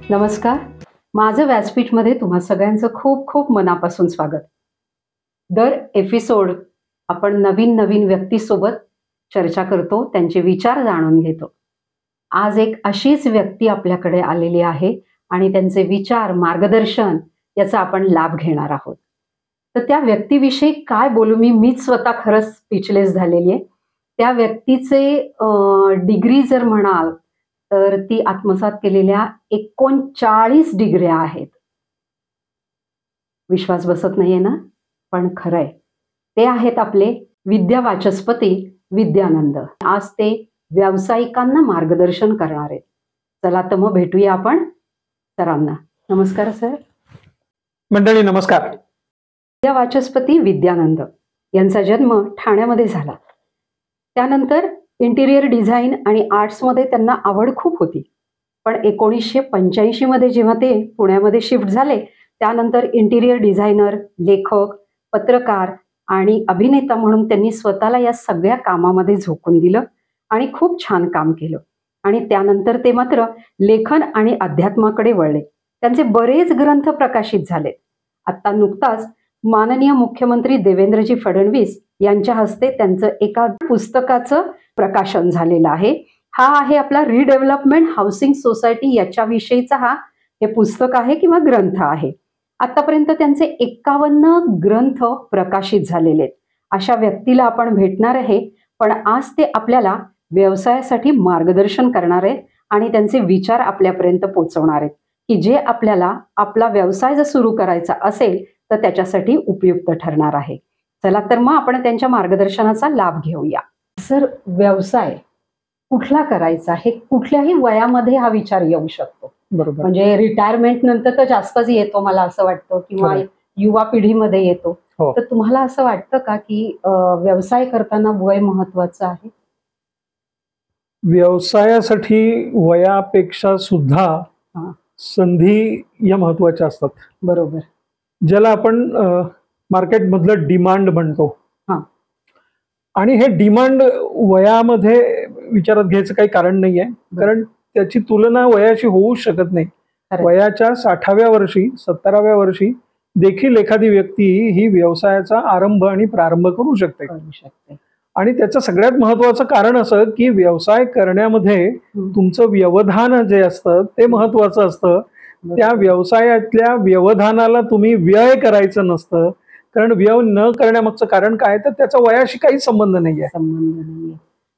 नमस्कार, माझं व्यासपीठमध्ये तुम्हा सगळ्यांचं खूप खूप मनापासून स्वागत. दर एपिसोड आपण नवीन नवीन व्यक्तीसोबत चर्चा करतो, त्यांचे विचार जाणून घेतो. आज एक अशीच व्यक्ती आपल्याकडे आलेली आहे आणि त्यांचे विचार, मार्गदर्शन याचा आपण लाभ घेणार आहोत. तर त्या व्यक्तीविषयी काय बोलू मीच स्वतः खरंच स्पीचलेस झालेली आहे. त्या व्यक्तीचे डिग्री जर म्हणाल तर ती आत्मसात केलेल्या 39 डिग्र्या आहेत. विश्वास बसत नाहीये ना, पण खरंय. ते आहेत आपले विद्या वाचस्पती विद्यानंद. आज ते व्यावसायिकांना मार्गदर्शन करणार आहेत. चला तर मग भेटूया आपण सरांना. नमस्कार सर. मंडळी नमस्कार. विद्या वाचस्पती विद्यानंद यांचा जन्म ठाण्यामध्ये झाला. त्यानंतर इंटिरियर डिझाईन आणि आर्ट्समध्ये त्यांना आवड खूप होती. पण 1985 मध्ये जेव्हा ते पुण्यामध्ये शिफ्ट झाले, त्यानंतर इंटिरियर डिझायनर, लेखक, पत्रकार आणि अभिनेता म्हणून त्यांनी स्वतःला या सगळ्या कामामध्ये झोकून दिलं आणि खूप छान काम केलं. आणि त्यानंतर ते मात्र लेखन आणि अध्यात्माकडे वळले. त्यांचे बरेच ग्रंथ प्रकाशित झाले. आता नुकताच माननीय मुख्यमंत्री देवेंद्रजी फडणवीस यांच्या हस्ते त्यांचं एका पुस्तकाचं प्रकाशन झालेलं आहे. हा आहे आपला रिडेव्हलपमेंट हाऊसिंग सोसायटी याच्याविषयीचा हे पुस्तक आहे किंवा ग्रंथ आहे. आतापर्यंत त्यांचे 51 ग्रंथ प्रकाशित झालेले आहेत. अशा व्यक्तीला आपण भेटणार आहे. पण आज ते आपल्याला व्यवसायासाठी मार्गदर्शन करणार आहेत आणि त्यांचे विचार आपल्यापर्यंत पोहोचवणार आहेत की जे आपल्याला आपला व्यवसाय जर सुरू करायचा असेल तर त्याच्यासाठी उपयुक्त ठरणार आहे. चला तर मग आपण त्यांच्या मार्गदर्शनाचा लाभ घेऊया. सर, व्यवसाय कुठला करायचा हे कुठल्याही वयामध्ये हा विचार येऊ शकतो. बरोबर. म्हणजे रिटायरमेंट नंतर तर जास्तच येतो मला असं वाटतं, किंवा युवा पिढीमध्ये येतो. तर तुम्हाला असं वाटतं का की व्यवसाय करताना वय महत्वाचं आहे? व्यवसायासाठी वयापेक्षा सुद्धा संधी या महत्वाच्या असतात. बरोबर. ज्याला आपण मार्केटमधलं डिमांड म्हणतो. आणि हे डिमांड वयामध्ये विचारात घ्यायचं काही कारण नाही आहे, कारण त्याची तुलना वयाशी होऊ शकत नाही. वयाच्या 60व्या वर्षी, 70व्या वर्षी देखील एखादी व्यक्ती ही व्यवसायाचा आरंभ आणि प्रारंभ करू शकते. आणि त्याचं सगळ्यात महत्वाचं कारण असं की व्यवसाय करण्यामध्ये तुमचं व्यवधान जे असतं ते महत्वाचं असतं. त्या व्यवसायातल्या व्यवधानाला तुम्ही व्यय करायचं नसतं, कारण व्यय न करण्यामागचं कारण काय तर त्याचा वयाशी काही संबंध नाहीये.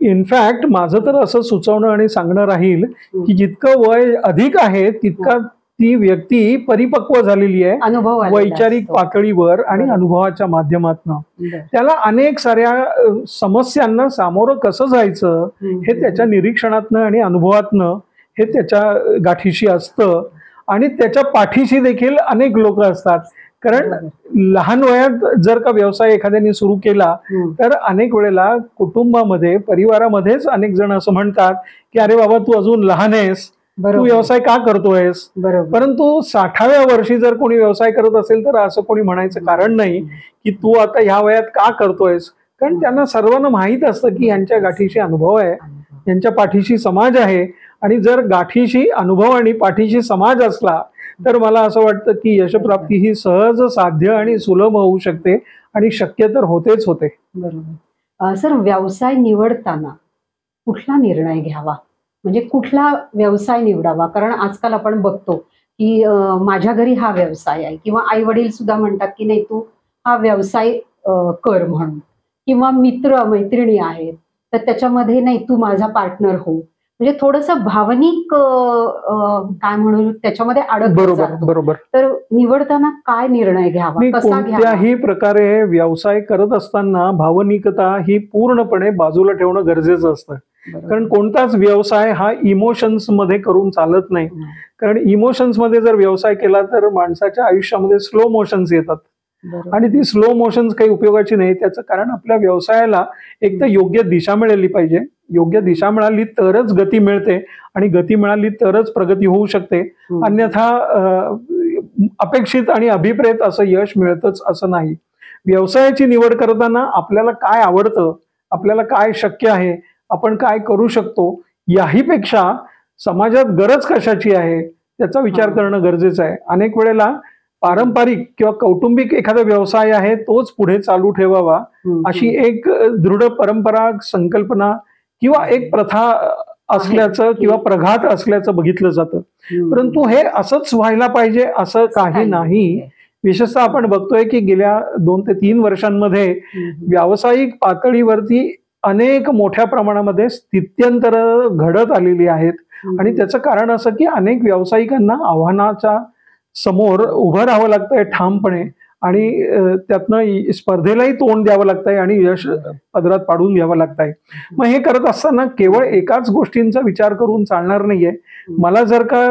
इनफॅक्ट माझं तर असं सुचवणं आणि सांगणं राहील की जितकं वय अधिक आहे तितका ती व्यक्ती परिपक्व झालेली आहे वैचारिक पातळीवर आणि अनुभवाच्या माध्यमातून. त्याला अनेक साऱ्या समस्यांना सामोरं कसं जायचं हे त्याच्या निरीक्षणातनं आणि अनुभवातनं हे त्याच्या गाठीशी असतं. आणि त्याच्या पाठीशी देखील अनेक लोक असतात, कारण लहान वयात जर का व्यवसाय एखाद्याने सुरू केला तर अनेक वेळेला कुटुंबामध्ये, परिवारामध्येच अनेक जण असं म्हणतात की अरे बाबा तू अजून लहान आहेस, तू व्यवसाय का करतोयस. परंतु 60व्या वर्षी जर कोणी व्यवसाय करत असेल तर असं कोणी म्हणायचं कारण नाही की तू आता ह्या वयात का करतोयस, कारण त्यांना सर्वांना माहीत असतं की यांच्या गाठीशी अनुभव आहे, यांच्या पाठीशी समाज आहे. आणि जर गाठीशी अनुभव आणि पाठीशी समाज असला तर मला असं वाटतं की यशप्राप्ती ही सहज, साध्य आणि सुलभ होऊ शकते आणि शक्य तर होतेच होते. बरोबर. सर, व्यवसाय निवडताना कुठला निर्णय घ्यावा, म्हणजे कुठला व्यवसाय निवडावा? कारण आजकाल आपण बघतो की माझ्या घरी हा व्यवसाय आहे, किंवा आई वडील सुद्धा म्हणतात की नाही तू हा व्यवसाय कर म्हणून, किंवा मित्र मैत्रिणी आहेत तर त्याच्यामध्ये नाही तू माझा पार्टनर हो. म्हणजे थोडंसं भावनिक काय म्हणू त्याच्यामध्ये अडकलं जातो. बरोबर. तर निवडताना काय निर्णय घ्यावा, कसा घ्यावा? कोणत्याही प्रकारे व्यवसाय करत असताना भावनिकता ही पूर्णपणे बाजूला ठेवणं गरजेचं असतं. कारण कोणताच व्यवसाय हा इमोशन्स मध्ये करून चालत नाही. कारण इमोशन्स मध्ये जर व्यवसाय केला तर माणसाच्या आयुष्यामध्ये स्लो मोशन्स येतात आणि ती स्लो मोशन्स काही उपयोगाची नाही. त्याचं कारण आपल्या व्यवसायाला एक तर योग्य दिशा मिळाली पाहिजे, योग्य दिशा मिळाली तरच गती मिळते आणि गती मिळाली तरच प्रगती होऊ शकते. अन्यथा अपेक्षित आणि अभिप्रेत असं यश मिळतच असं नाही. व्यवसायाची निवड करताना आपल्याला काय आवडतं, आपल्याला काय शक्य आहे, आपण काय करू शकतो, याहीपेक्षा समाजात गरज कशाची आहे त्याचा विचार करणं गरजेचं आहे. अनेक वेळेला पारंपरिक किंवा कौटुंबिक एखादा व्यवसाय आहे तोच पुढे चालू ठेवावा अशी एक दृढ परंपरा, संकल्पना किंवा एक प्रथा असल्याचं किंवा प्रघात असल्याचं बघितलं जातं. परंतु हे असंच व्हायला पाहिजे असं काही नाही. विशेषतः आपण बघतोय की गेल्या 2 ते 3 वर्षांमध्ये व्यावसायिक पातळीवरती अनेक मोठ्या प्रमाणामध्ये स्थित्यंतर घडत आलेली आहेत आणि त्याचं कारण असं की अनेक व्यावसायिकांना आव्हानाच्या समोर उभं राहावं लागतंय ठामपणे आणि त्यातनं स्पर्धेलाही तोंड द्यावं लागतंय आणि यश पदरात पाडून घ्यावं लागतंय. मग हे करत असताना केवळ एकाच गोष्टींचा विचार करून चालणार नाहीये. मला जर का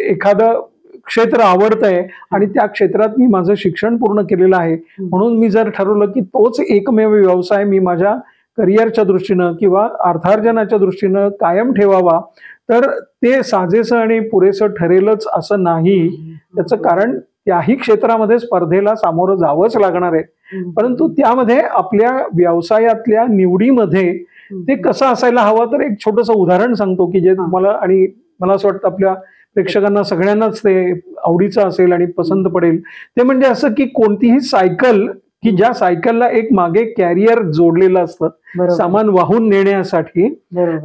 एखादं क्षेत्र आवडतंय आणि त्या क्षेत्रात मी माझं शिक्षण पूर्ण केलेलं आहे म्हणून मी जर ठरवलं की तोच एकमेव व्यवसाय मी माझ्या करिअरच्या दृष्टीनं किंवा अर्थार्जनाच्या दृष्टीनं कायम ठेवावा तर ते साजेसं आणि पुरेसं ठरेलच असं नाही. त्याचं कारण त्याही क्षेत्रामध्ये स्पर्धेला सामोरं जावंच लागणार आहे. परंतु त्यामध्ये आपल्या व्यवसायातल्या निवडीमध्ये ते कसं असायला हवं तर एक छोटंसं उदाहरण सांगतो की जे तुम्हाला आणि मला असं वाटतं आपल्या प्रेक्षकांना सगळ्यांनाच ते आवडीचं असेल आणि पसंत पडेल. ते म्हणजे असं की कोणतीही सायकल की ज्या सायकलला एक मागे कॅरियर जोडलेलं असतं सामान वाहून नेण्यासाठी,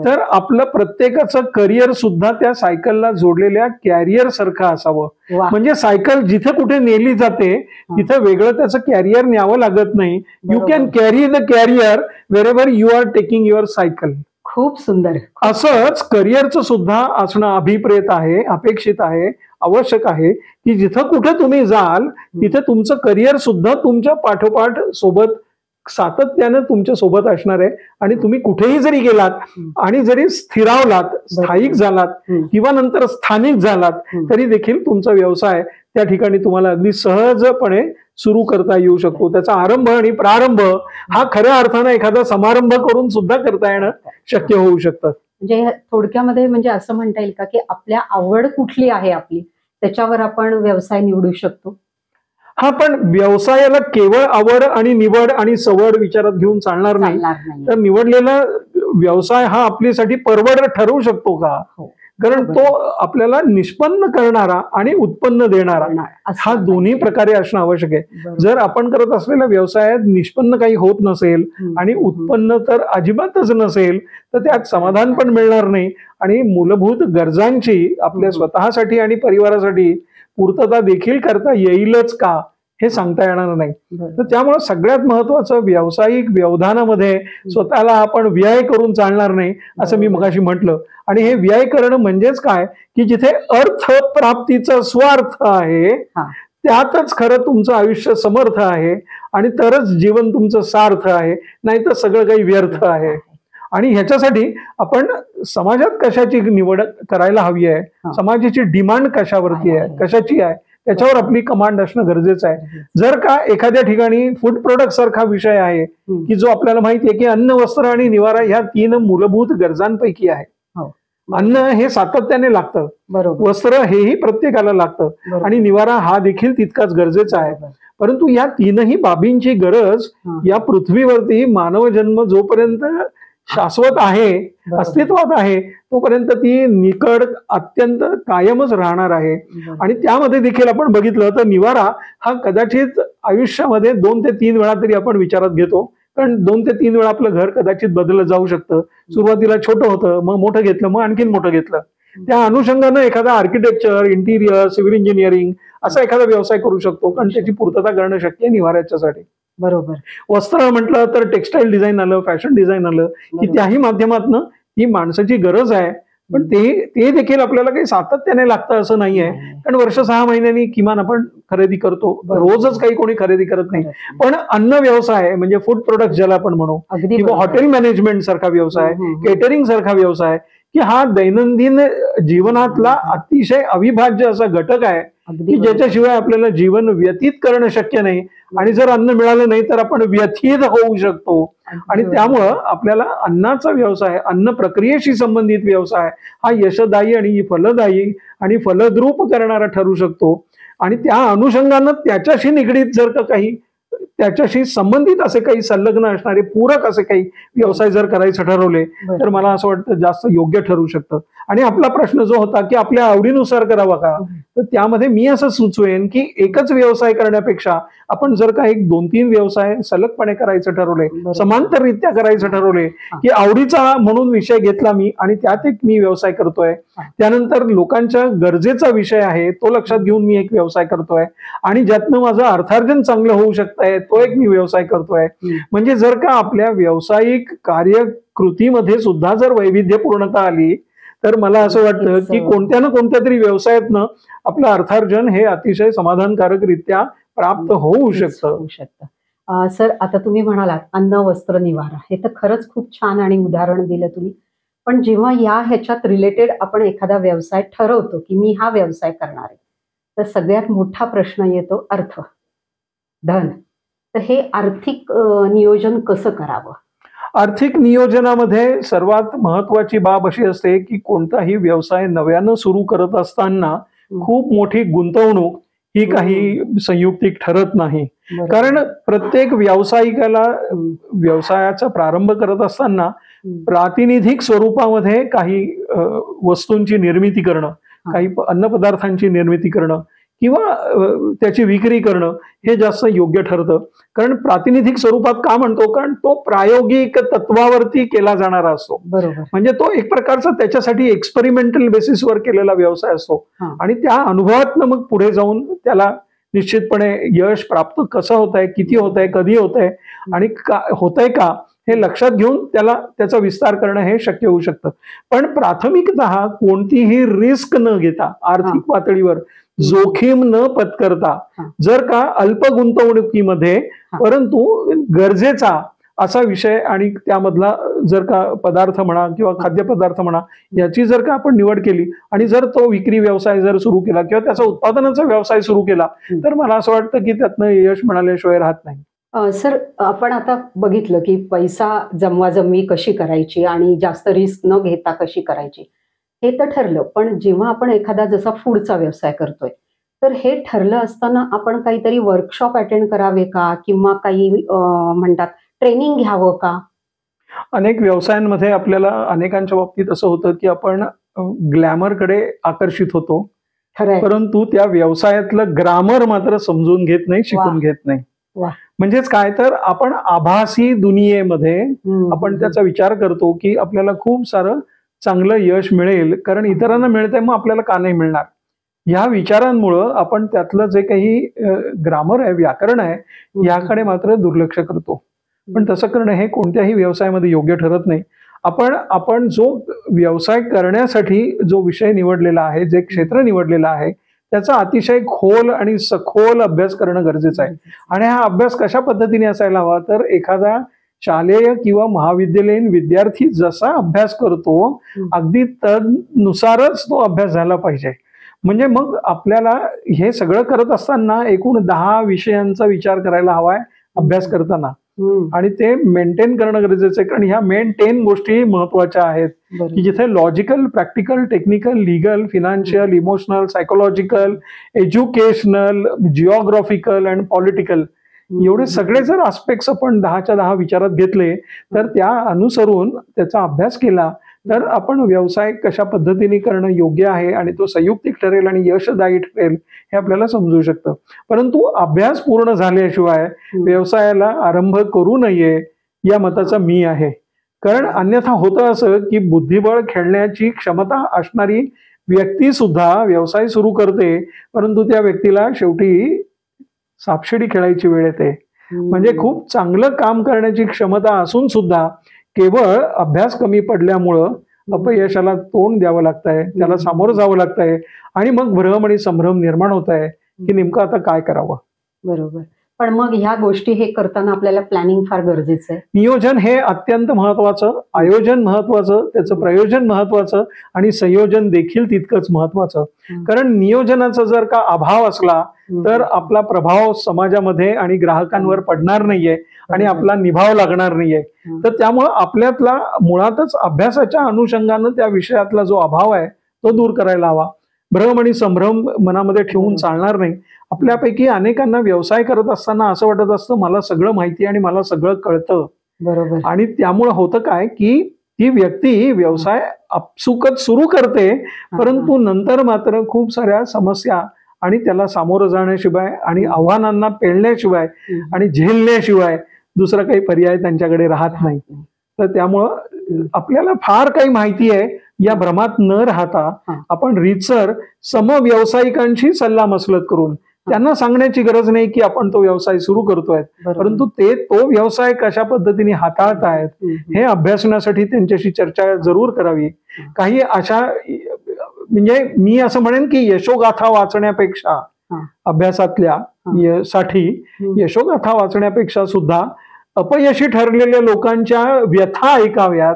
तर आपलं प्रत्येकाचं करिअर सुद्धा त्या सायकलला जोडलेल्या कॅरियर सारखं असावं. म्हणजे सायकल जिथे कुठे नेली जाते तिथं वेगळं त्याचं कॅरियर न्यावं लागत नाही. You can carry the carrier wherever you are taking your cycle. खूप सुंदर. असंच करिअरचं सुद्धा असणं अभिप्रेत आहे, अपेक्षित आहे, आवश्यक आहे की जिथं कुठे तुम्ही जाल तिथे तुमचं करिअर सुद्धा तुमच्या पाठोपाठ सोबत सातत्यानं तुमच्या सोबत असणार आहे. आणि तुम्ही कुठेही जरी गेलात आणि जरी स्थिरावलात, स्थायिक झालात किंवा नंतर स्थानिक झालात तरी देखील तुमचा व्यवसाय त्या ठिकाणी तुम्हाला अगदी सहजपणे सुरू करता येऊ शकतो. त्याचा आरंभ आणि प्रारंभ हा खऱ्या अर्थानं एखादा समारंभ करून सुद्धा करता येणं शक्य होऊ शकतं. म्हणजे थोडक्यामध्ये म्हणजे असं म्हणता येईल का की आपल्या आवड कुठली आहे आपली त्याच्यावर आपण व्यवसाय निवडू शकतो. हा, पण व्यवसायाला केवळ आवड आणि निवड आणि सवड विचारात घेऊन चालणार नाही. तर निवडलेला व्यवसाय हा आपल्यासाठी परवड ठरवू शकतो का, कारण तो आपल्याला निष्पन्न करणारा आणि उत्पन्न देणारा हा दोन्ही प्रकारे असणं आवश्यक आहे. जर आपण करत असलेल्या व्यवसायात निष्पन्न काही होत नसेल आणि उत्पन्न तर अजिबातच नसेल तर त्यात समाधान पण मिळणार नाही आणि मूलभूत गरजांची आपल्या स्वतःसाठी आणि परिवारासाठी पूर्तता देखील करता येईलच का हे सांगता येणार नाही. तर त्यामुळे सगळ्यात महत्वाचं व्यावसायिक व्यवधानामध्ये स्वतःला आपण व्यय करून चालणार नाही असं मी मगाशी म्हटलं. आणि हे व्यय करणं म्हणजेच काय की जिथे अर्थ प्राप्तीचा स्वार्थ आहे त्यातच खरं तुमचं आयुष्य समर्थ आहे आणि तरच जीवन तुमचं सार्थ आहे, नाही तर सगळं काही व्यर्थ आहे. आणि ह्याच्यासाठी आपण समाजात कशाची निवड करायला हवी आहे, समाजाची डिमांड कशावरती आहे, कशाची आहे त्याच्यावर आपली कमांड असणं गरजेचं आहे. जर का एखाद्या ठिकाणी फूड प्रोडक्ट सारखा विषय आहे की जो आपल्याला माहिती आहे की अन्न, वस्त्र आणि निवारा ह्या 3 मूलभूत गरजांपैकी आहे. अन्न हे सातत्याने लागतं, वस्त्र हेही प्रत्येकाला लागतं आणि निवारा हा देखील तितकाच गरजेचा आहे. परंतु या 3ही बाबींची गरज या पृथ्वीवरती मानव जन्म जोपर्यंत शाश्वत आहे, अस्तित्वात आहे, तोपर्यंत ती निकड अत्यंत कायमच राहणार आहे. आणि त्यामध्ये देखील आपण बघितलं तर निवारा हा कदाचित आयुष्यामध्ये 2 ते 3 वेळा तरी आपण विचारात घेतो, कारण 2 ते 3 वेळा आपलं घर कदाचित बदललं जाऊ शकतं. सुरुवातीला छोटं होतं, मग मोठं घेतलं, मग आणखीन मोठं घेतलं. त्या अनुषंगानं एखादा आर्किटेक्चर, इंटिरियर, सिव्हिल इंजिनिअरिंग असा एखादा व्यवसाय करू शकतो, कारण त्याची पूर्तता करणं शक्य आहे निवाऱ्याच्यासाठी. बरोबर. वस्त्र म्हटलं तर टेक्स्टाईल डिझाईन आलं, फॅशन डिझाईन आलं की त्याही माध्यमातून ही माणसाची गरज आहे. पण ते देखील आपल्याला काही सातत्याने लागतं असं नाहीये, कारण वर्ष 6 महिन्यांनी किमान आपण खरेदी करतो, रोजच काही कोणी खरेदी करत नाही. पण अन्न व्यवसाय म्हणजे फूड प्रोडक्ट ज्याला आपण म्हणू किंवा हॉटेल मॅनेजमेंट सारखा व्यवसाय, केटरिंग सारखा व्यवसाय की हा दैनंदिन जीवनातला अतिशय अविभाज्य असा घटक आहे की ज्याच्याशिवाय आपल्याला जीवन व्यतीत करणं शक्य नाही. आणि जर अन्न मिळालं नाही तर आपण व्यथित होऊ शकतो. आणि त्यामुळं आपल्याला अन्नाचा व्यवसाय, अन्न प्रक्रियेशी संबंधित व्यवसाय हा यशदायी आणि फलदायी आणि फलद्रूप करणारा ठरू शकतो. आणि त्या अनुषंगानं त्याच्याशी निगडीत जर का काही, त्याच्याशी संबंधित असे काही संलग्न असणारे पूरक असे काही व्यवसाय जर करायचे ठरवले तर मला असं वाटतं जास्त योग्य ठरू शकतं. आणि आपला प्रश्न जो होता की आपल्या आवडीनुसार करावा का, तर त्यामध्ये मी असं सुचवेन की एकच व्यवसाय करण्यापेक्षा आपण जर का एक 2-3 व्यवसाय सलगपणे करायचं ठरवले, समांतररित्या करायचं ठरवले, की आवडीचा म्हणून विषय घेतला मी आणि त्यात एक मी व्यवसाय करतोय, त्यानंतर लोकांच्या गरजेचा विषय आहे तो लक्षात घेऊन मी एक व्यवसाय करतोय आणि ज्यातनं माझं अर्थार्जन चांगलं होऊ शकतंय तो एक मी व्यवसाय करतोय. म्हणजे जर का आपल्या व्यावसायिक कार्यकृतीमध्ये सुद्धा जर वैविध्यपूर्णता आली तर मला असं वाटतं की कोणत्या ना कोणत्या तरी व्यवसायातनं आपलं अर्थार्जन हे अतिशय समाधानकारकरित्या प्राप्त होऊ शकतं. सर, आता तुम्ही म्हणालात अन्न, वस्त्र, निवारा, हे तर खरंच खूप छान आणि उदाहरण दिलं तुम्ही. पण जेव्हा ह्याच्यात रिलेटेड आपण एखादा व्यवसाय ठरवतो की मी हा व्यवसाय करणार आहे, तर सगळ्यात मोठा प्रश्न येतो अर्थ, धन. तर हे आर्थिक नियोजन कसं करावं? आर्थिक नियोजनामध्ये सर्वात महत्वाची बाब अशी असते की कोणताही व्यवसाय नव्यानं सुरू करत असताना खूप मोठी गुंतवणूक ही काही संयुक्तिक ठरत नाही. कारण प्रत्येक व्यावसायिकाला व्यवसायाचा प्रारंभ करत असताना प्रातिनिधिक स्वरूपामध्ये काही वस्तूंची निर्मिती करणं, काही अन्नपदार्थांची निर्मिती करणं किंवा त्याची विक्री करणं हे जास्त योग्य ठरतं. कारण प्रातिनिधिक स्वरूपात का म्हणतो, कारण तो प्रायोगिक तत्वावरती केला जाणारा असतो. म्हणजे तो एक प्रकारचा त्याच्यासाठी एक्सपेरिमेंटल बेसिसवर केलेला व्यवसाय असतो आणि त्या अनुभवातनं मग पुढे जाऊन त्याला निश्चितपणे यश प्राप्त कसं होत आहे, किती होत आहे, कधी होत आहे आणि होत आहे का हे लक्षात घेऊन त्याचा विस्तार करणं हे शक्य होऊ शकतं. पण प्राथमिकतः कोणतीही रिस्क न घेता, आर्थिक पातळीवर जोखीम न पत्करता, जर का अल्प गुंतवणुकीमध्ये परंतु गरजेचा असा विषय आणि त्यामधला जर का पदार्थ म्हणा किंवा खाद्यपदार्थ म्हणा याची जर का आपण निवड केली आणि जर तो विक्री व्यवसाय जर सुरू केला किंवा त्याचा उत्पादनाचा व्यवसाय सुरू केला तर मला असं वाटतं की त्यातनं यश मिळाल्याशिवाय राहत नाही. सर, आपण आता बघितलं की पैसा जमवाजमवी कशी करायची आणि जास्त रिस्क न घेता कशी करायची हे तर ठरलं. पण जेव्हा आपण एखादा जसा फूडचा व्यवसाय करतोय तर हे ठरलं असताना आपण काहीतरी वर्कशॉप अटेंड करावे का किंवा काही म्हणतात ट्रेनिंग घ्यावं का? अनेक व्यवसायांमध्ये आपल्याला अनेकांच्या बाबतीत असं होतं की आपण ग्लॅमरकडे आकर्षित होतो, परंतु त्या व्यवसायातलं ग्रामर मात्र समजून घेत नाही, शिकून घेत नाही. म्हणजेच काय, तर आपण आभासी दुनियेमध्ये आपण त्याचा विचार करतो की आपल्याला खूप सारं चांगलं यश मिळेल कारण इतरांना मिळतंय, मग आपल्याला का नाही मिळणार, ह्या विचारांमुळं आपण त्यातलं जे काही ग्रामर आहे, व्याकरण आहे, याकडे मात्र दुर्लक्ष करतो. पण तसं करणं हे कोणत्याही व्यवसायामध्ये योग्य ठरत नाही. आपण जो व्यवसाय करण्यासाठी जो विषय निवडलेला आहे, जे क्षेत्र निवडलेलं आहे, त्याचा अतिशय खोल आणि सखोल अभ्यास करणं गरजेचं आहे. आणि हा अभ्यास कशा पद्धतीने असायला हवा, तर एखादा शालेय किंवा महाविद्यालयीन विद्यार्थी जसा अभ्यास करतो अगदी तदनुसारच तो अभ्यास झाला पाहिजे. म्हणजे मग आपल्याला हे सगळं करत असताना एकूण 10 विषयांचा विचार करायला हवाय अभ्यास करताना आणि ते मेंटेन करणं गरजेचं आहे. कारण ह्या मेन 10 गोष्टी महत्वाच्या आहेत की जिथे logical, practical, technical, legal, financial, emotional, psychological, educational, geographical and political एवढे सगळे जर आस्पेक्ट्स आपण 10च्या 10 विचारात घेतले तर त्या अनुसरून त्याचा अभ्यास केला तर आपण व्यवसाय कशा पद्धतीने करणं योग्य आहे आणि तो संयुक्तिक ठरेल आणि यशदायी ठरेल हे आपल्याला समजू शकतं. परंतु अभ्यास पूर्ण झाल्याशिवाय व्यवसायाला आरंभ करू नये या मताचा मी आहे. कारण अन्यथा होतं असं की बुद्धिबळ खेळण्याची क्षमता असणारी व्यक्ती सुद्धा व्यवसाय सुरू करते, परंतु त्या व्यक्तीला शेवटी सापशिडी खेळायची वेळ येते. म्हणजे खूप चांगलं काम करण्याची क्षमता असून सुद्धा केवळ अभ्यास कमी पडल्यामुळं अपयशाला तोंड द्यावं लागतंय, त्याला सामोरं जावं लागतंय आणि मग भ्रम आणि संभ्रम निर्माण होत आहे की नेमकं आता काय करावं. बरोबर. पण मग ह्या गोष्टी हे करताना आपल्याला प्लॅनिंग फार गरजेचं आहे. नियोजन हे अत्यंत महत्वाचं, आयोजन महत्वाचं, त्याचं प्रयोजन महत्वाचं आणि संयोजन देखील तितकंच महत्वाचं. कारण नियोजनाचा जर का अभाव असला तर आपला प्रभाव समाजामध्ये आणि ग्राहकांवर पडणार नाहीये आणि आपला निभाव लागणार नाहीये. तर त्यामुळं आपल्यातला मुळातच अभ्यासाच्या अनुषंगानं त्या विषयातला जो अभाव आहे तो दूर करायला हवा. भ्रम आणि संभ्रम मनामध्ये ठेवून चालणार नाही. आपल्यापैकी अनेकांना व्यवसाय करत असताना असं वाटत असतं मला सगळं माहिती आणि मला सगळं कळतं. बरोबर. आणि त्यामुळे होतं काय की ती व्यक्ती व्यवसाय आपसुकच सुरू करते, परंतु नंतर मात्र खूप साऱ्या समस्या आणि त्याला सामोरं जाण्याशिवाय आणि आव्हानांना पेलण्याशिवाय आणि झेलण्याशिवाय दुसरा काही पर्याय त्यांच्याकडे राहत नाही. तर त्यामुळं आपल्याला फार काही माहिती आहे या भ्रमात न राहता आपण रीतसर समव्यावसायिकांशी सल्लामसलत करून त्यांना सांगण्याची गरज नाही की आपण तो व्यवसाय सुरू करतोय, परंतु ते तो व्यवसाय कशा पद्धतीने हाताळतायत हे अभ्यासण्यासाठी त्यांच्याशी चर्चा जरूर करावी. काही अशा म्हणजे मी असं म्हणेन की यशोगाथा वाचण्यापेक्षा अभ्यासातल्या साठी यशोगाथा वाचण्यापेक्षा सुद्धा अपयशी ठरलेल्या लोकांच्या व्यथा ऐकाव्यात.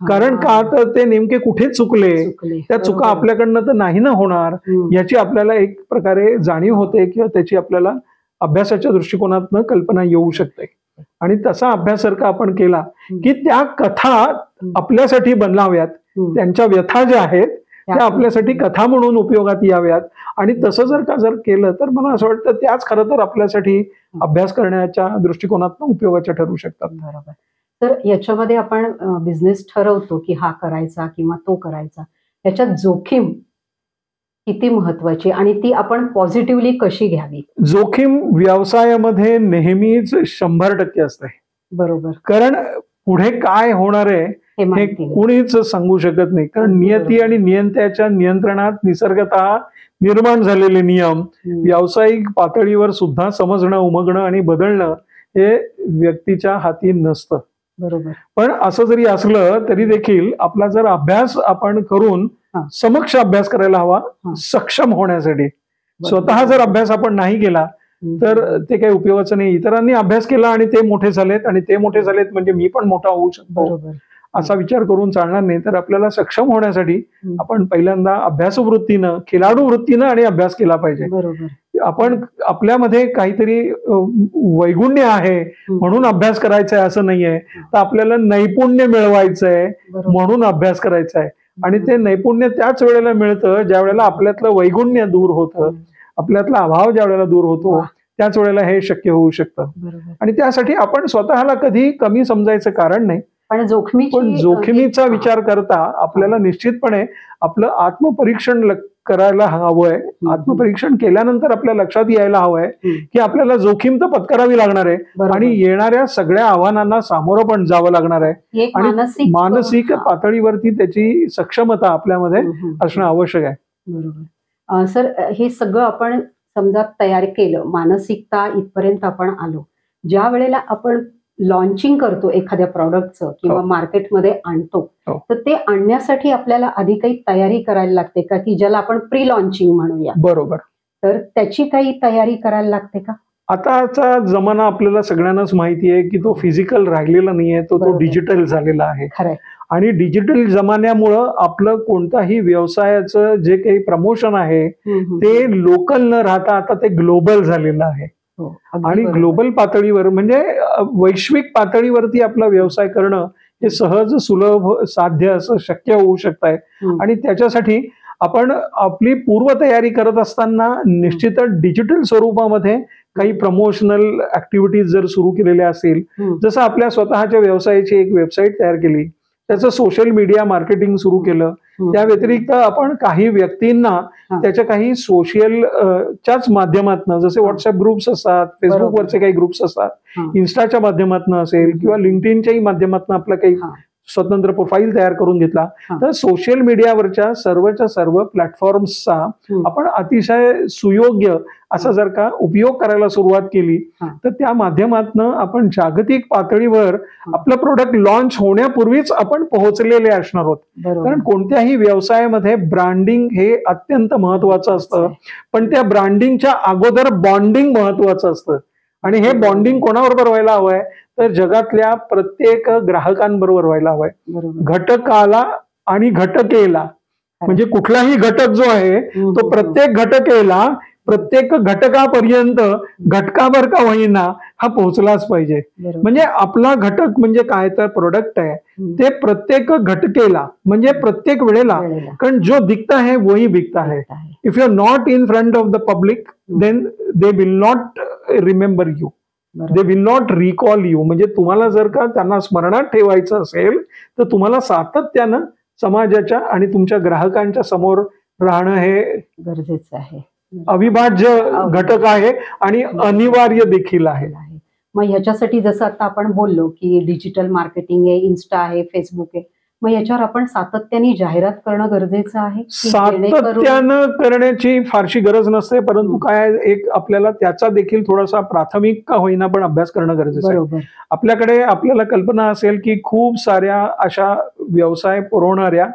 कारण का तर ते नेमके कुठे चुकले, त्या चुका आपल्याकडनं तर नाही ना होणार याची आपल्याला एक प्रकारे जाणीव होते किंवा त्याची आपल्याला अभ्यासाच्या दृष्टिकोनातनं कल्पना येऊ शकते. आणि तसा अभ्यास जर का आपण केला की त्या कथा आपल्यासाठी बनवाव्यात, त्यांच्या व्यथा ज्या आहेत त्या आपल्यासाठी कथा म्हणून उपयोगात याव्यात. आणि तसं जर केलं तर मला असं वाटतं त्याच खरं तर आपल्यासाठी अभ्यास करण्याच्या दृष्टिकोनातून उपयोगाच्या ठरू शकतात. बरोबर. तर याच्यामध्ये आपण बिझनेस ठरवतो की हा करायचा किंवा तो करायचा, याच्यात जोखीम किती महत्वाची आणि ती आपण पॉझिटिव्हली कशी घ्यावी? जोखीम व्यवसायामध्ये नेहमीच 100% असते. बरोबर. कारण पुढे काय होणार आहे हे कुणीच सांगू शकत नाही. कारण नियती आणि नियंत्याच्या नियंत्रणात निसर्गतः निर्माण झालेले नियम व्यावसायिक पातळीवर सुद्धा समजणं, उमगणं आणि बदलणं हे व्यक्तीच्या हाती नसतं. बरोबर. पण असं जरी असलं तरी देखील आपला जर अभ्यास आपण करून समक्ष अभ्यास करायला हवा सक्षम होण्यासाठी. स्वतः जर अभ्यास आपण नाही केला तर ते काही उपयोगाचं नाही. इतरांनी अभ्यास केला आणि ते मोठे झालेत आणि ते मोठे झालेत म्हणजे मी पण मोठा होऊ शकतो असा विचार करून चालणार नाही. तर आपल्याला सक्षम होण्यासाठी आपण पहिल्यांदा अभ्यासवृत्तीनं, खिलाडू वृत्तीनं आणि अभ्यास केला पाहिजे. आपण आपल्यामध्ये काहीतरी वैगुण्य आहे म्हणून अभ्यास करायचा आहे असं नाहीये. तर आपल्याला नैपुण्य मिळवायचंय म्हणून अभ्यास करायचा आहे. आणि ते नैपुण्य त्याच वेळेला मिळतं ज्या वेळेला आपल्यातलं वैगुण्य दूर होतं, आपल्यातला अभाव ज्या वेळेला दूर होतो त्याच वेळेला हे शक्य होऊ शकतं. आणि त्यासाठी आपण स्वतःला कधी कमी समजायचं कारण नाही. पण जोखमीचा विचार करता आपल्याला निश्चितपणे आपलं आत्मपरीक्षण करायला हवंय. आत्मपरीक्षण केल्यानंतर आपल्या लक्षात यायला हवंय की आपल्याला जोखीम तर पत्करावी लागणार आहे आणि येणाऱ्या सगळ्या आव्हानांना सामोरं पण जावं लागणार आहे. आणि मानसिक पातळीवरती त्याची सक्षमता आपल्यामध्ये असणं आवश्यक आहे. बरोबर. सर, हे सगळं आपण समजा तयार केलं, मानसिकता इथपर्यंत आपण आलो, ज्या वेळेला आपण लॉन्चिंग करतो एखाद्या प्रॉडक्टचं किंवा मार्केटमध्ये आणतो, तर ते आणण्यासाठी आपल्याला आधी काही तयारी करायला लागते का, की ज्याला आपण प्री लॉन्चिंग म्हणूया? बरोबर. तर त्याची काही तयारी करायला लागते का? आताचा जमाना आपल्याला सगळ्यांनाच माहिती आहे की तो फिजिकल राहिलेला नाहीये, तो डिजिटल झालेला आहे. खरंय. आणि डिजिटल जमान्यामुळं आपलं कोणताही व्यवसायाचं जे काही प्रमोशन आहे ते लोकल न राहता आता ते ग्लोबल झालेलं आहे. आणि ग्लोबल पातळीवर म्हणजे वैश्विक पातळीवरती आपला व्यवसाय करणं हे सहज, सुलभ, साध्य असं शक्य होऊ शकत आहे. आणि त्याच्यासाठी आपण आपली पूर्वतयारी करत असताना निश्चितच डिजिटल स्वरूपामध्ये काही प्रमोशनल ऍक्टिव्हिटीज जर सुरू केलेल्या असतील, जसं आपल्या स्वतःच्या व्यवसायाची एक वेबसाईट तयार केली, त्याचं सोशल मीडिया मार्केटिंग सुरू केलं, त्या व्यतिरिक्त आपण काही व्यक्तींना त्याच्या काही सोशल च्याच माध्यमातून, जसे व्हॉट्सअप ग्रुप्स असतात, फेसबुकवरचे काही ग्रुप्स असतात, इन्स्टाच्या माध्यमातून असेल किंवा लिंक्डइनच्याही माध्यमातून आपलं काही स्वतंत्र प्रोफाईल तयार करून घेतला, तर सोशल मीडियावरच्या सर्वच्या सर्व प्लॅटफॉर्म्सचा आपण अतिशय सुयोग्य असा जर का उपयोग करायला सुरुवात केली तर त्या माध्यमातून आपण जागतिक पातळीवर आपलं प्रोडक्ट लॉन्च होण्यापूर्वीच आपण पोहोचलेले असणार आहोत. कारण कोणत्याही व्यवसायामध्ये ब्रँडिंग हे अत्यंत महत्वाचं असतं, पण त्या ब्रँडिंगच्या अगोदर बॉन्डिंग महत्वाचं असतं. आणि हे बॉन्डिंग कोणाबरोबर व्हायला हवंय तर जगातल्या प्रत्येक ग्राहकांबरोबर व्हायला हवंय. घटकाला आणि घटकेला, म्हणजे कुठलाही घटक जो आहे तो प्रत्येक घटकेला, प्रत्येक घटकापर्यंत घटकाभर का होईना हा पोहोचलाच पाहिजे. म्हणजे आपला घटक म्हणजे काय तर प्रोडक्ट आहे ते प्रत्येक घटकेला म्हणजे प्रत्येक वेळेला, कारण जो दिखता है वही बिकता है. If you are not in front of the public then they will not remember you, they will not recall you. म्हणजे तुम्हाला जर का त्यांना स्मरणात ठेवायचं असेल तर तुम्हाला सातत्यानं समाजाच्या आणि तुमच्या ग्राहकांच्या समोर राहणं हे गरजेचं आहे, अविभाज्य घटक आहे आणि अनिवार्य देखील आहे. मग ह्याच्यासाठी जसं आता आपण बोललो की डिजिटल मार्केटिंग आहे, इन्स्टा आहे, फेसबुक आहे, मग याच्यावर आपण सातत्याने जाहिरात करणं गरजेचं आहे. सातत्यानं करण्याची फारशी गरज नसते, परंतु काय एक आपल्याला त्याचा देखील थोडासा प्राथमिक का होईना पण अभ्यास करणं गरजेचं आहे. आपल्याकडे आपल्याला कल्पना असेल की खूप साऱ्या अशा व्यवसाय पुरवणाऱ्या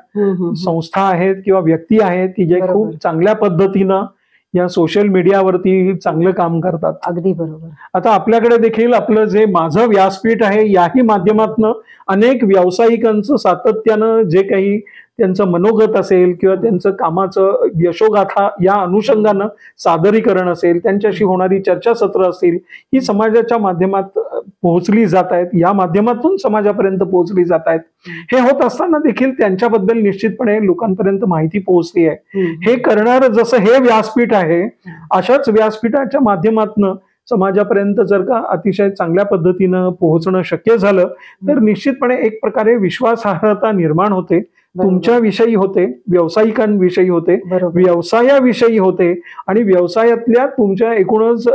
संस्था आहेत किंवा व्यक्ती आहेत की जे खूप चांगल्या पद्धतीनं या सोशल मीडियावरती चांगलं काम करतात. अगदी बरोबर. आता आपल्याकडे देखील आपलं जे माझं व्यासपीठ आहे याही माध्यमातून अनेक व्यावसायिकांचं सातत्यानं जे काही त्यांचं मनोगत असेल किंवा त्यांचं कामाचं यशोगाथा या अनुषंगानं सादरीकरण असेल, त्यांच्याशी होणारी चर्चासत्र असतील, ही समाजाच्या माध्यमात पोहोचली जात आहेत, या माध्यमातून समाजापर्यंत पोहोचली जात आहेत. हे होत असताना देखील त्यांच्याबद्दल निश्चितपणे लोकांपर्यंत माहिती पोहोचते आहे. हे करणारं जसं हे व्यासपीठ आहे अशाच व्यासपीठाच्या माध्यमातून समाजापर्यंत जर का अतिशय चांगल्या पद्धतीनं पोहोचणं शक्य झालं तर निश्चितपणे एक प्रकारे विश्वासार्हता निर्माण होते. तुमच्याविषयी होते, व्यावसायिकांविषयी होते, व्यवसायाविषयी होते आणि व्यवसायातल्या तुमच्या एकूणच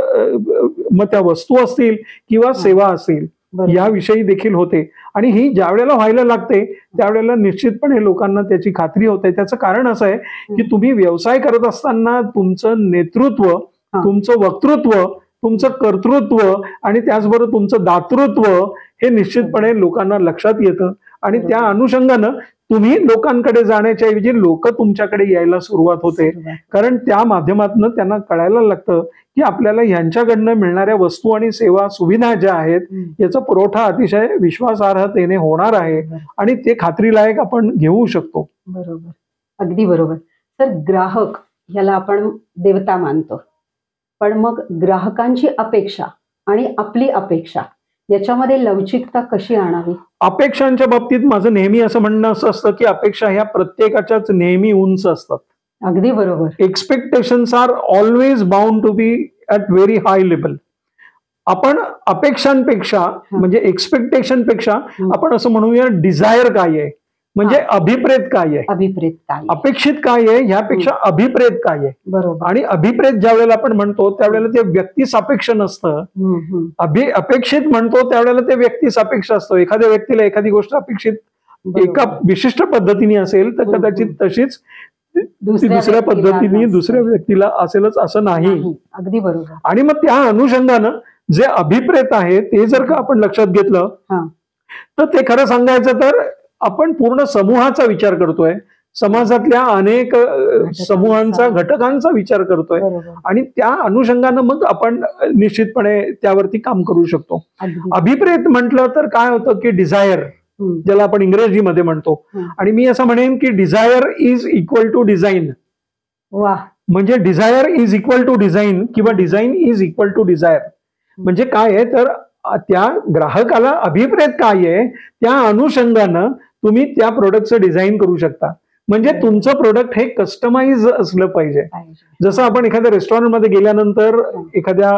मग त्या वस्तू असतील किंवा सेवा असतील याविषयी देखील होते. आणि ही ज्या वेळेला व्हायला लागते त्यावेळेला निश्चितपणे लोकांना त्याची खात्री होते. त्याचं कारण असं आहे की तुम्ही व्यवसाय करत असताना तुमचं नेतृत्व, तुमचं वक्तृत्व, तुमचं कर्तृत्व आणि त्याचबरोबर तुमचं दातृत्व हे निश्चितपणे लोकांना लक्षात येतं आणि त्या अनुषंगानं तुम्ही लोकांकडे जाण्याच्या ऐवजी लोक तुमच्याकडे यायला सुरुवात होते. कारण त्या माध्यमातून त्यांना कळायला लागतं की आपल्याला ह्यांच्याकडनं मिळणाऱ्या वस्तू आणि सेवा सुविधा ज्या आहेत याचा पुरवठा अतिशय विश्वासार्हतेने होणार आहे आणि ते खात्रीलायक आपण घेऊ शकतो. बरोबर, अगदी बरोबर. तर ग्राहक ह्याला आपण देवता मानतो, पण मग ग्राहकांची अपेक्षा आणि आपली अपेक्षा याच्यामध्ये लवचिकता कशी आणावी? अपेक्षांच्या बाबतीत माझं नेहमी असं म्हणणं असं असतं की अपेक्षा ह्या प्रत्येकाच्याच नेहमी उंच असतात. अगदी बरोबर. Expectations are always bound to be at very high level. आपण अपेक्षांपेक्षा म्हणजे एक्सपेक्टेशन पेक्षा आपण असं म्हणूया डिझायर काय आहे, म्हणजे अभिप्रेत काय आहे, अभिप्रेत काय, अपेक्षित काय आहे ह्यापेक्षा अभिप्रेत काय आहे. बरोबर. आणि अभिप्रेत ज्या वेळेला आपण म्हणतो त्यावेळेला ते व्यक्ती सापेक्ष नसतं. अपेक्षित म्हणतो त्यावेळेला ते व्यक्ती सापेक्ष असतं. एखाद्या व्यक्तीला एखादी गोष्ट अपेक्षित एका विशिष्ट पद्धतीने असेल तर कदाचित तशीच दुसऱ्या पद्धतीने दुसऱ्या व्यक्तीला असेलच असं नाही. अगदी बरोबर. आणि मग त्या अनुषंगानं जे अभिप्रेत आहे ते जर का आपण लक्षात घेतलं तर ते खरं सांगायचं तर आपण पूर्ण समूहाचा विचार करतोय, समाजातल्या अनेक समूहांचा, घटकांचा विचार करतोय आणि त्या अनुषंगानं मग आपण निश्चितपणे त्यावरती काम करू शकतो. अभिप्रेत म्हटलं तर काय होतं की डिझायर, ज्याला आपण इंग्रजीमध्ये म्हणतो, आणि मी असं म्हणेन की desire is equal to design. म्हणजे desire is equal to design किंवा design is equal to desire. म्हणजे काय आहे तर त्या ग्राहकाला अभिप्रेत काय आहे त्या अनुषंगानं तुम्ही त्या प्रोडक्टचं डिझाईन करू शकता. म्हणजे तुमचं प्रोडक्ट हे कस्टमाइज असलं पाहिजे. जसं आपण एखाद्या रेस्टॉरंटमध्ये गेल्यानंतर एखाद्या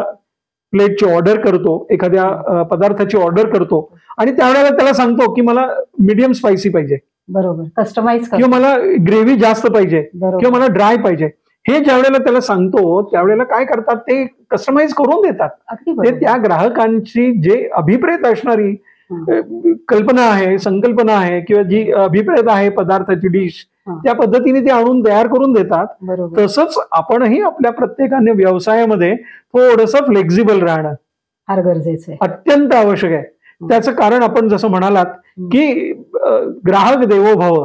प्लेटची ऑर्डर करतो, एखाद्या पदार्थाची ऑर्डर करतो आणि त्यावेळेला त्याला सांगतो की मला मीडियम स्पायसी पाहिजे, बरोबर, कस्टमाइज, किंवा मला ग्रेव्ही जास्त पाहिजे किंवा मला ड्राय पाहिजे. हे ज्या वेळेला त्याला सांगतो त्यावेळेला काय करतात ते कस्टमाइज करून देतात. ते त्या ग्राहकांची जे अभिप्रेत असणारी कल्पना आहे, संकल्पना आहे किंवा जी अभिप्रेत आहे पदार्थाची डिश, त्या पद्धतीने ते आणून तयार करून देतात. तसंच आपणही आपल्या प्रत्येकाने व्यवसायामध्ये थोडंसं फ्लेक्झिबल राहणं फार गरजेचं आहे, अत्यंत आवश्यक आहे. त्याचं कारण आपण जसं म्हणालात की ग्राहक देवो भव,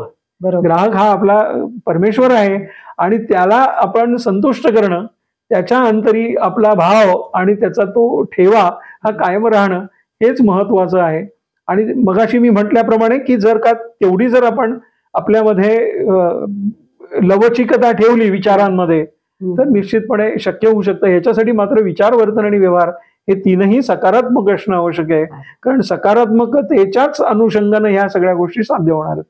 ग्राहक हा आपला परमेश्वर आहे आणि त्याला आपण संतुष्ट करणं, त्याच्या अंतरी आपला भाव आणि त्याचा तो ठेवा हा कायम राहणं हेच महत्वाचं आहे. आणि मगाशी मी म्हटल्याप्रमाणे की जर का तेवढी जर आपण आपल्यामध्ये लवचिकता ठेवली विचारांमध्ये तर निश्चितपणे शक्य होऊ शकतं. ह्याच्यासाठी मात्र विचार, वर्तन आणि व्यवहार हे तीनही सकारात्मक असणं आवश्यक आहे. कारण सकारात्मकतेच्याच अनुषंगाने ह्या सगळ्या गोष्टी साध्य होणार आहेत.